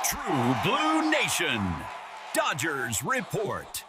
True Blue Nation, Dodgers Report.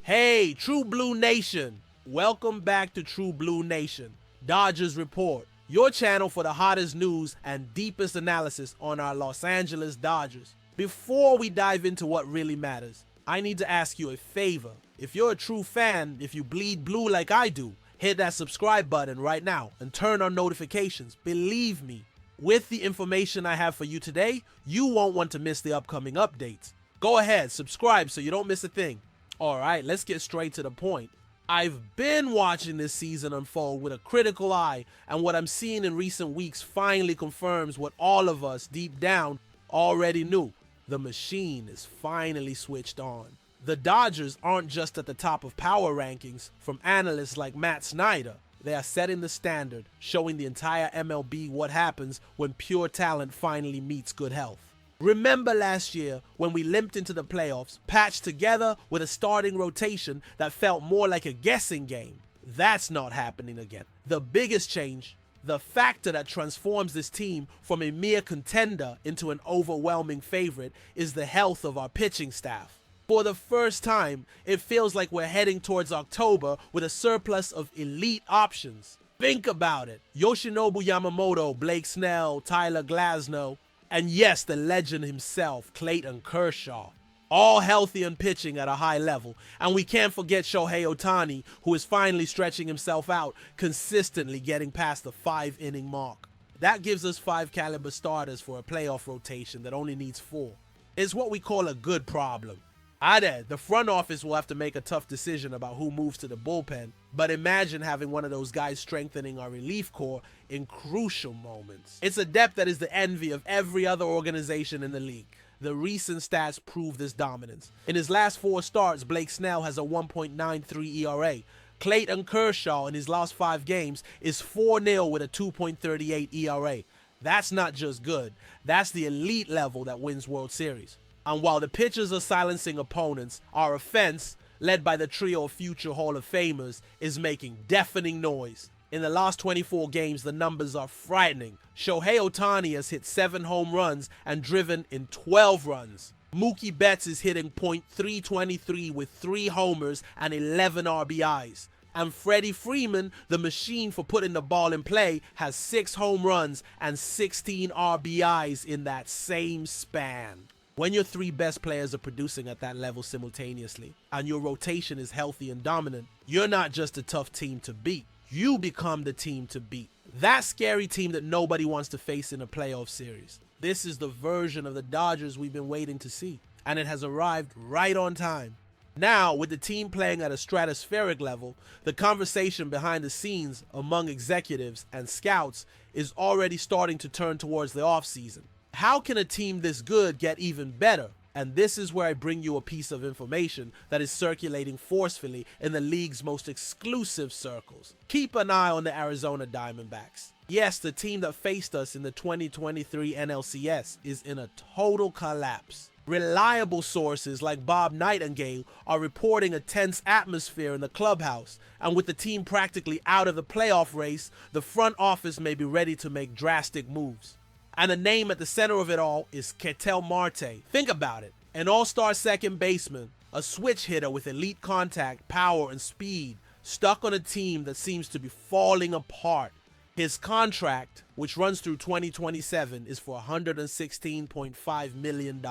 Hey, True Blue Nation. Welcome back to True Blue Nation, Dodgers Report, your channel for the hottest news and deepest analysis on our Los Angeles Dodgers. Before we dive into what really matters, I need to ask you a favor. If you're a true fan, if you bleed blue like I do, hit that subscribe button right now and turn on notifications. Believe me, with the information I have for you today, you won't want to miss the upcoming updates. Go ahead, subscribe so you don't miss a thing. Alright, let's get straight to the point. I've been watching this season unfold with a critical eye, and what I'm seeing in recent weeks finally confirms what all of us deep down already knew. The machine is finally switched on. The Dodgers aren't just at the top of power rankings from analysts like Matt Snyder. They are setting the standard, showing the entire MLB what happens when pure talent finally meets good health. Remember last year when we limped into the playoffs, patched together with a starting rotation that felt more like a guessing game? That's not happening again. The biggest change, the factor that transforms this team from a mere contender into an overwhelming favorite, is the health of our pitching staff. For the first time, it feels like we're heading towards October with a surplus of elite options. Think about it. Yoshinobu Yamamoto, Blake Snell, Tyler Glasnow, and yes, the legend himself, Clayton Kershaw. All healthy and pitching at a high level. And we can't forget Shohei Ohtani, who is finally stretching himself out, consistently getting past the 5-inning mark. That gives us 5 caliber starters for a playoff rotation that only needs 4. It's what we call a good problem. The front office will have to make a tough decision about who moves to the bullpen, but imagine having one of those guys strengthening our relief corps in crucial moments. It's a depth that is the envy of every other organization in the league. The recent stats prove this dominance. In his last 4 starts, Blake Snell has a 1.93 ERA. Clayton Kershaw in his last 5 games is 4-0 with a 2.38 ERA. That's not just good, that's the elite level that wins World Series. And while the pitchers are silencing opponents, our offense, led by the trio of future Hall of Famers, is making deafening noise. In the last 24 games, the numbers are frightening. Shohei Ohtani has hit 7 home runs and driven in 12 runs. Mookie Betts is hitting .323 with 3 homers and 11 RBIs. And Freddie Freeman, the machine for putting the ball in play, has 6 home runs and 16 RBIs in that same span. When your 3 best players are producing at that level simultaneously, and your rotation is healthy and dominant, you're not just a tough team to beat, you become the team to beat. That scary team that nobody wants to face in a playoff series. This is the version of the Dodgers we've been waiting to see, and it has arrived right on time. Now, with the team playing at a stratospheric level, the conversation behind the scenes among executives and scouts is already starting to turn towards the offseason. How can a team this good get even better? And this is where I bring you a piece of information that is circulating forcefully in the league's most exclusive circles. Keep an eye on the Arizona Diamondbacks. Yes, the team that faced us in the 2023 NLCS is in a total collapse. Reliable sources like Bob Nightingale are reporting a tense atmosphere in the clubhouse, and with the team practically out of the playoff race, the front office may be ready to make drastic moves. And the name at the center of it all is Ketel Marte. Think about it. An all-star second baseman, a switch hitter with elite contact, power, and speed, stuck on a team that seems to be falling apart. His contract, which runs through 2027, is for $116.5 million,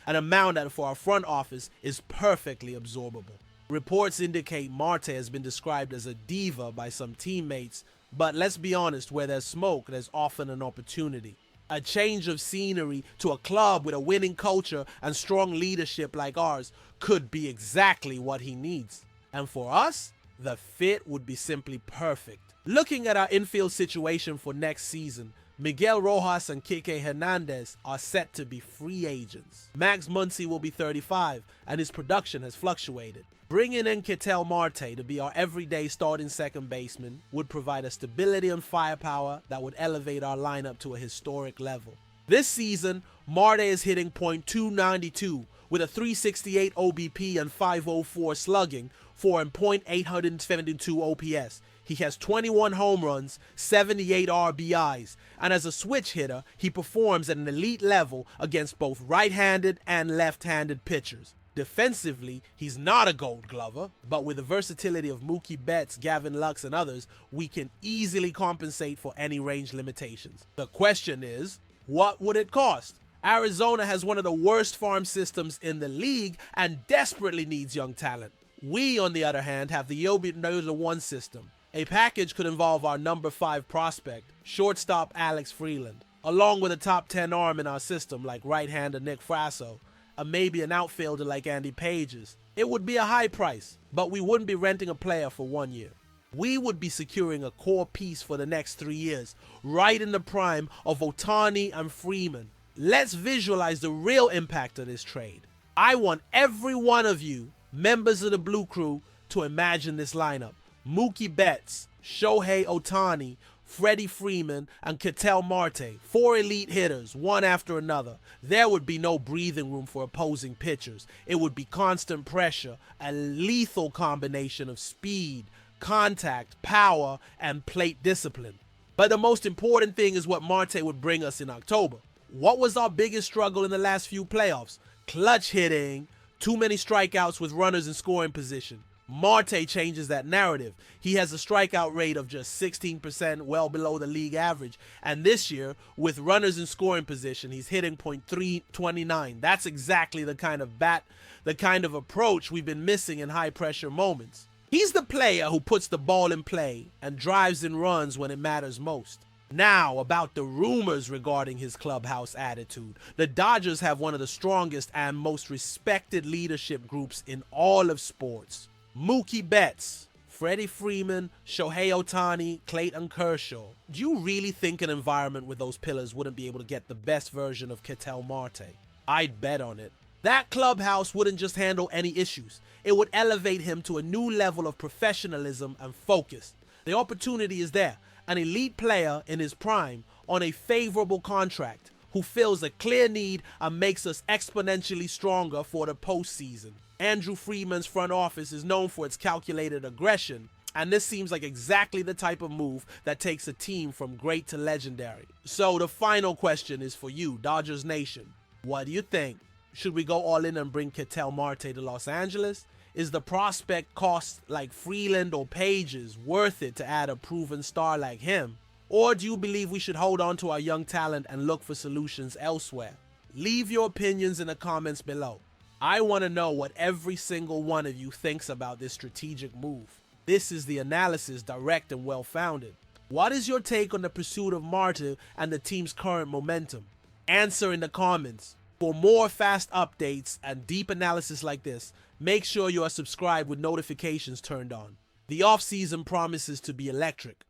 an amount that for our front office is perfectly absorbable. Reports indicate Marte has been described as a diva by some teammates, but let's be honest, where there's smoke, there's often an opportunity. A change of scenery to a club with a winning culture and strong leadership like ours could be exactly what he needs. And for us, the fit would be simply perfect. Looking at our infield situation for next season, Miguel Rojas and Kike Hernandez are set to be free agents. Max Muncy will be 35, and his production has fluctuated. Bringing in Ketel Marte to be our everyday starting second baseman would provide a stability and firepower that would elevate our lineup to a historic level. This season, Marte is hitting .292 with a 368 OBP and 504 slugging for a .872 OPS. He has 21 home runs, 78 RBIs, and as a switch hitter, he performs at an elite level against both right-handed and left-handed pitchers. Defensively, he's not a Gold Glover, but with the versatility of Mookie Betts, Gavin Lux, and others, we can easily compensate for any range limitations. The question is, what would it cost? Arizona has one of the worst farm systems in the league and desperately needs young talent. We, on the other hand, have the Yobi Nola 1 system. A package could involve our number 5 prospect, shortstop Alex Freeland, along with a top 10 arm in our system like right-hander Nick Frasso, and maybe an outfielder like Andy Pages. It would be a high price, but we wouldn't be renting a player for 1 year. We would be securing a core piece for the next 3 years, right in the prime of Ohtani and Freeman. Let's visualize the real impact of this trade. I want every one of you, members of the Blue Crew, to imagine this lineup. Mookie Betts, Shohei Ohtani, Freddie Freeman, and Ketel Marte, 4 elite hitters, one after another. There would be no breathing room for opposing pitchers. It would be constant pressure, a lethal combination of speed, contact, power, and plate discipline. But the most important thing is what Marte would bring us in October. What was our biggest struggle in the last few playoffs? Clutch hitting, too many strikeouts with runners in scoring position. Marte changes that narrative. He has a strikeout rate of just 16%, well below the league average. And this year, with runners in scoring position, he's hitting .329. That's exactly the kind of bat, the kind of approach we've been missing in high-pressure moments. He's the player who puts the ball in play and drives in runs when it matters most. Now, about the rumors regarding his clubhouse attitude. The Dodgers have one of the strongest and most respected leadership groups in all of sports. Mookie Betts, Freddie Freeman, Shohei Ohtani, Clayton Kershaw. Do you really think an environment with those pillars wouldn't be able to get the best version of Ketel Marte? I'd bet on it. That clubhouse wouldn't just handle any issues. It would elevate him to a new level of professionalism and focus. The opportunity is there. An elite player in his prime on a favorable contract who fills a clear need and makes us exponentially stronger for the postseason. Andrew Friedman's front office is known for its calculated aggression, and this seems like exactly the type of move that takes a team from great to legendary. So the final question is for you, Dodgers Nation. What do you think? Should we go all in and bring Ketel Marte to Los Angeles? Is the prospect cost like Freeland or Pages worth it to add a proven star like him? Or do you believe we should hold on to our young talent and look for solutions elsewhere? Leave your opinions in the comments below. I want to know what every single one of you thinks about this strategic move. This is the analysis, direct and well-founded. What is your take on the pursuit of Marte and the team's current momentum? Answer in the comments. For more fast updates and deep analysis like this, make sure you are subscribed with notifications turned on. The off-season promises to be electric.